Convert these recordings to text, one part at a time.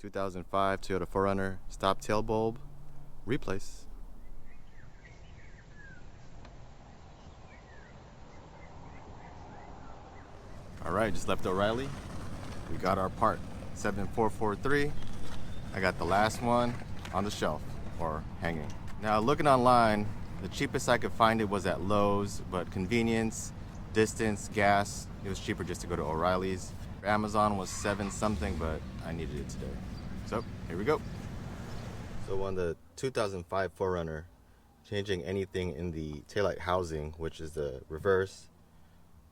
2005 Toyota 4Runner stop tail bulb replace. Alright, just left O'Reilly. We got our part 7443. I got the last one on the shelf or hanging. Now looking online, the cheapest I could find it was at Lowe's, but convenience, distance, gas, it was cheaper just to go to O'Reilly's. Amazon was 7 something, but I needed it today. So here we go. So on the 2005 4Runner, changing anything in the taillight housing, which is the reverse,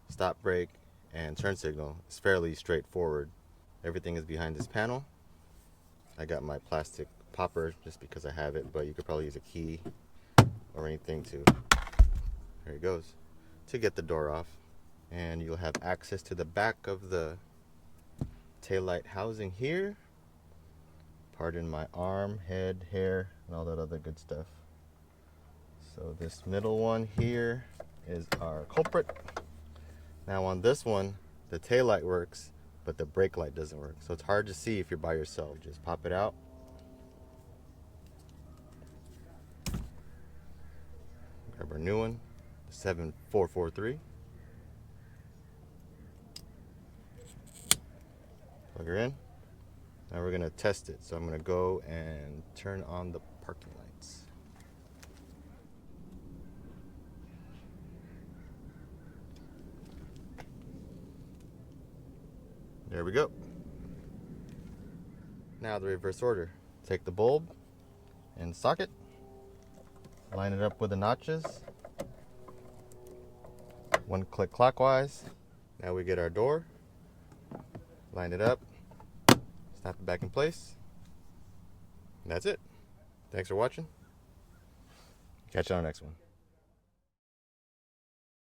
stop brake, and turn signal, is fairly straightforward. Everything is behind this panel. I got my plastic popper just because I have it, but you could probably use a key or anything to, there it goes, to get the door off. And you'll have access to the back of the taillight housing here. Pardon my arm, head, hair, and all that other good stuff. So this middle one here is our culprit. Now on this one, the taillight works, but the brake light doesn't work. So it's hard to see if you're by yourself. Just pop it out. Grab our new one, the 7443. Plug her in. Now we're gonna test it. So I'm gonna go and turn on the parking lights. There we go. Now the reverse order. Take the bulb and socket. Line it up with the notches. One click clockwise. Now we get our door. Line it up. Snap it back in place. And that's it. Thanks for watching. Catch you on the next one.